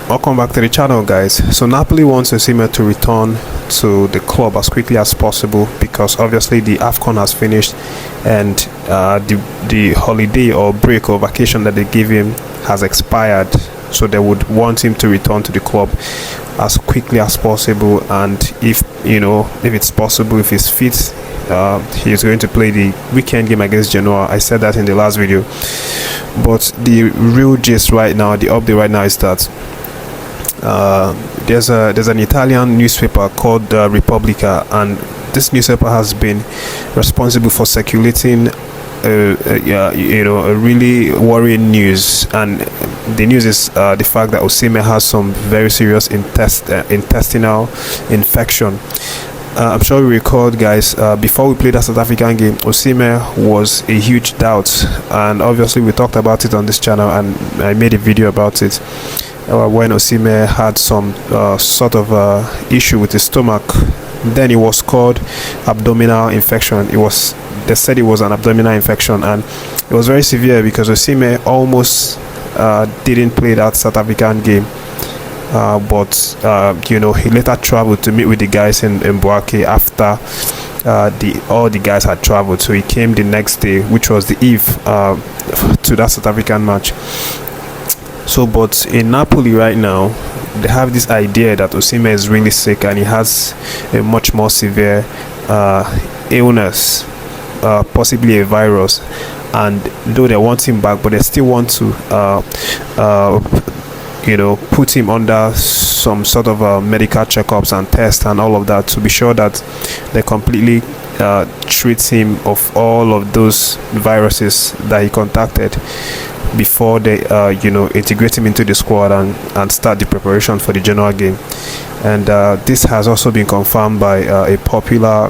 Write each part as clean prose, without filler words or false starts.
Welcome back to the channel, guys. So Napoli wants Osimhen to return to the club as quickly as possible because obviously the AFCON has finished and the holiday or break or vacation that they give him has expired, so they would want him to return to the club as quickly as possible. And if it's possible, if he's fit, he is going to play the weekend game against Genoa. I said that in the last video, but the real gist right now, the update right now is that there's an Italian newspaper called Repubblica, and this newspaper has been responsible for circulating a really worrying news. And the news is the fact that Osimhen has some very serious intestinal infection. I'm sure you recall, guys, before we played that South African game, Osimhen was a huge doubt, and obviously we talked about it on this channel and I made a video about it. When Osimhen had some sort of issue with his stomach, then it was called abdominal infection. They said it was an abdominal infection, and it was very severe because Osimhen almost didn't play that South African game. But he later traveled to meet with the guys in Buake after all the guys had traveled. So he came the next day, which was the eve to that South African match. So, but in Napoli right now, they have this idea that Osimhen is really sick and he has a much more severe illness, possibly a virus. And though they want him back, but they still want to, put him under some sort of medical checkups and tests and all of that to be sure that they completely treat him of all of those viruses that he contacted before they integrate him into the squad and start the preparation for the Genoa game. And this has also been confirmed by a popular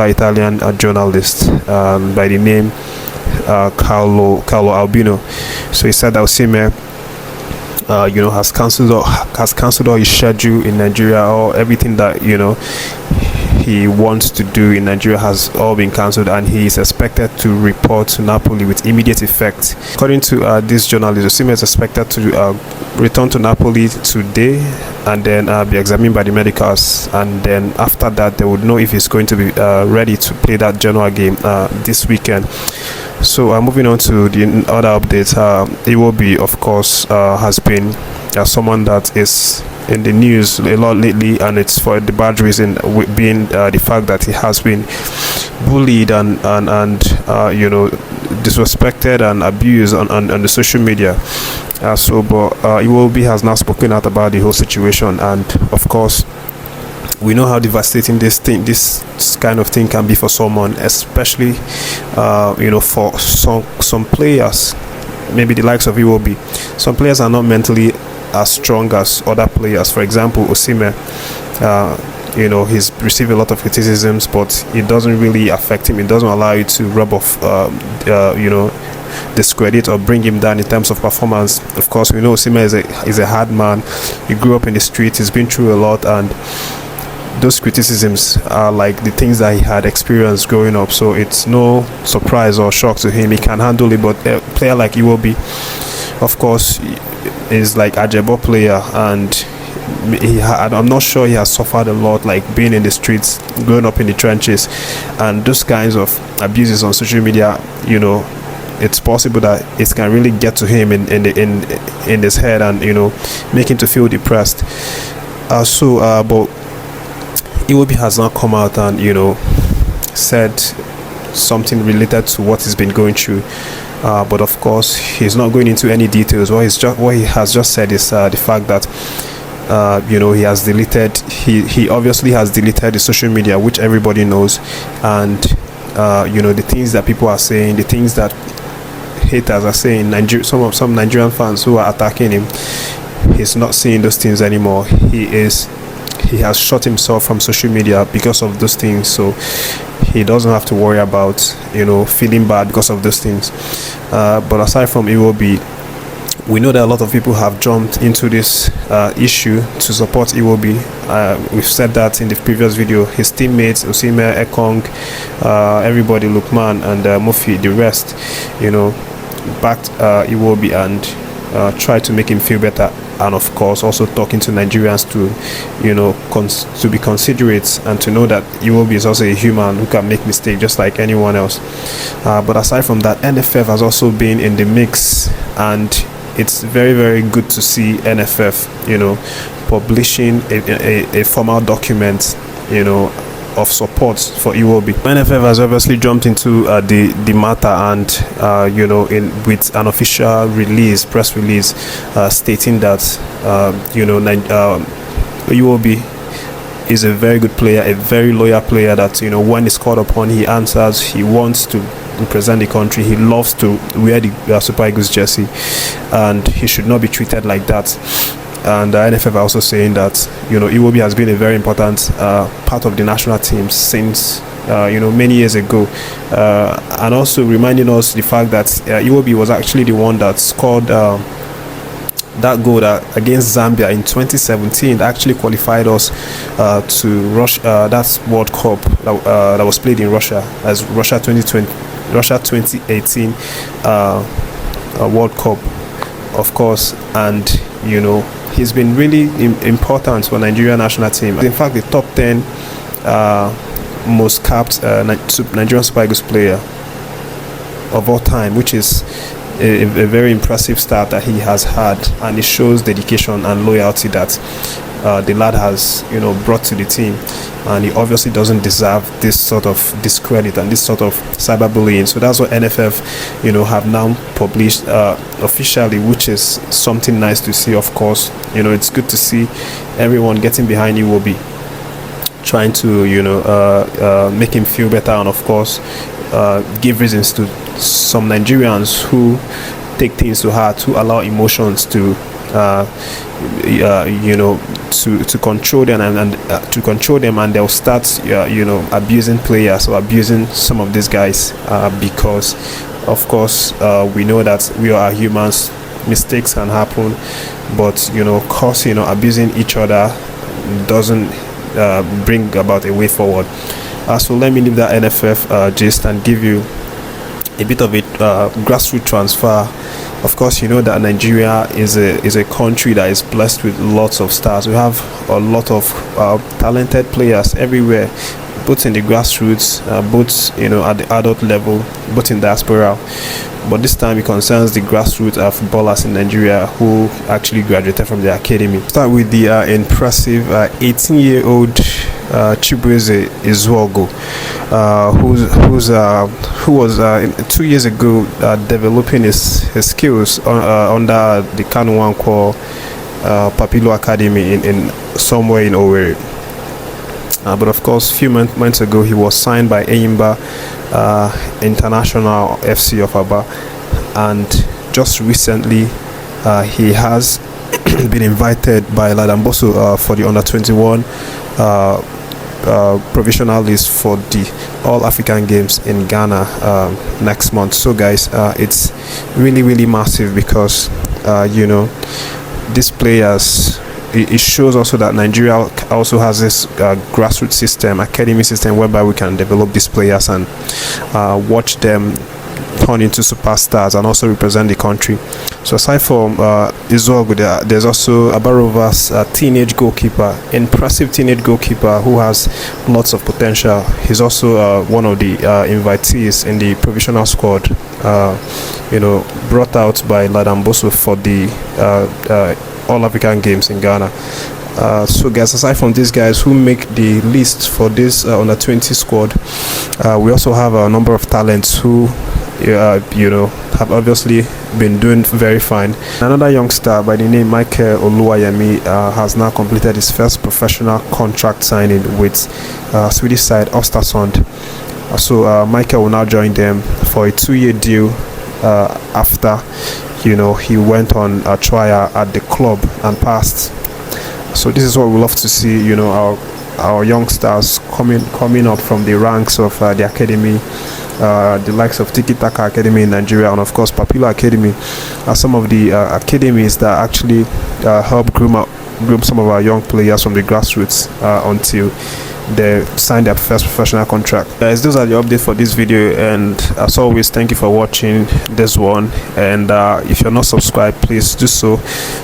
Italian journalist by the name Carlo Albino. So he said that Osimhen has cancelled all his schedule in Nigeria, or everything that he wants to do in Nigeria has all been cancelled, and he is expected to report to Napoli with immediate effect. According to this journalist, Osimhen is expected to return to Napoli today and then be examined by the medicals, and then after that they would know if he's going to be ready to play that Genoa game this weekend. So moving on to the other updates, Iwobi, of course, has been someone that is in the news a lot lately, and it's for the bad reason, being the fact that he has been bullied and disrespected and abused on the social media. But Iwobi has now spoken out about the whole situation, and of course we know how devastating this kind of thing can be for someone, especially for some players, maybe the likes of Iwobi. Some players are not mentally as strong as other players. For example, Osimhen, he's received a lot of criticisms, but it doesn't really affect him. It doesn't allow you to rub off discredit or bring him down in terms of performance. Of course, we know Osimhen is a hard man. He grew up in the streets, he's been through a lot, and those criticisms are like the things that he had experienced growing up, so it's no surprise or shock to him. He can handle it. But a player like Iwobi, of course, is like a Ajebo player, and I'm not sure he has suffered a lot, like being in the streets, growing up in the trenches, and those kinds of abuses on social media. It's possible that it can really get to him in his head and make him to feel depressed. But Iwobi has not come out and said something related to what he's been going through, but of course he's not going into any details. What he has just said is the fact that he obviously has deleted the social media, which everybody knows, and the things that people are saying, the things that haters are saying, some Nigerian fans who are attacking him, he's not seeing those things anymore. He has shut himself from social media because of those things, so he doesn't have to worry about feeling bad because of those things. But aside from Iwobi, we know that a lot of people have jumped into this issue to support Iwobi. We've said that in the previous video. His teammates, Osimhen, Ekong, everybody, Lukman and Mufi, the rest, backed Iwobi, and try to make him feel better, and of course also talking to Nigerians to, to be considerate and to know that Iwobi is also a human who can make mistakes just like anyone else. But aside from that, NFF has also been in the mix, and it's very, very good to see NFF, publishing a formal document, of support for Iwobi. NFF has obviously jumped into the matter, and with an official press release, stating that Iwobi is a very good player, a very loyal player. That when he's called upon, he answers. He wants to represent the country. He loves to wear the Super Eagles jersey, and he should not be treated like that. And the NFF are also saying that Iwobi has been a very important part of the national team since many years ago, and also reminding us the fact that Iwobi was actually the one that scored that goal against Zambia in 2017 that actually qualified us to Russia, that's World Cup that was played in Russia as Russia 2018 World Cup, of course. And he's been really important for Nigeria national team. In fact, the top 10 most capped Nigerian Super Eagles player of all time, which is a very impressive start that he has had, and it shows dedication and loyalty that the lad has brought to the team. And he obviously doesn't deserve this sort of discredit and this sort of cyberbullying. So that's what NFF have now published officially, which is something nice to see. Of course, it's good to see everyone getting behind Iwobi, trying to make him feel better, and of course give reasons to some Nigerians who take things to heart, who allow emotions to to control them, and to control them, and they'll start abusing players or abusing some of these guys, because of course we know that we are humans, mistakes can happen, but abusing each other doesn't bring about a way forward. So let me leave that NFF gist and give you a bit of a grassroots transfer. Of course, that Nigeria is a country that is blessed with lots of stars. We have a lot of talented players everywhere, both in the grassroots, both at the adult level, both in diaspora. But this time it concerns the grassroots footballers in Nigeria who actually graduated from the academy. Start with the impressive 18-year-old Chibueze Izuogo, who was 2 years ago developing his skills under the Kanu Nwankwo Papilo Academy in somewhere in Owerri. But of course, a few months ago, he was signed by Eyimba International FC of Aba, and just recently he has been invited by Ladamboso for the under-21 provisional list for the All African Games in Ghana next month. So guys, it's really, really massive, because these players, it shows also that Nigeria also has this grassroots system, academy system, whereby we can develop these players and watch them turn into superstars and also represent the country. So aside from Izuogo, there's also Abarova's teenage goalkeeper, impressive teenage goalkeeper who has lots of potential. He's also one of the invitees in the provisional squad, brought out by Ladamboso for the All African Games in Ghana. So guys, aside from these guys who make the list for this under 20 squad, we also have a number of talents who have obviously been doing very fine. Another youngster by the name Michael Oluwayemi has now completed his first professional contract signing with Swedish side Östersund. So Michael will now join them for a 2-year deal after he went on a trial at the club and passed. So this is what we love to see, our youngsters coming up from the ranks of the academy, the likes of Tiki Taka Academy in Nigeria, and of course Papilo Academy are some of the academies that actually help groom some of our young players from the grassroots until they sign their first professional contract. Guys, those are the updates for this video, and as always, thank you for watching this one. And if you're not subscribed, please do so.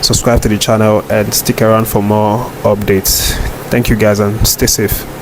Subscribe to the channel and stick around for more updates. Thank you guys, and stay safe.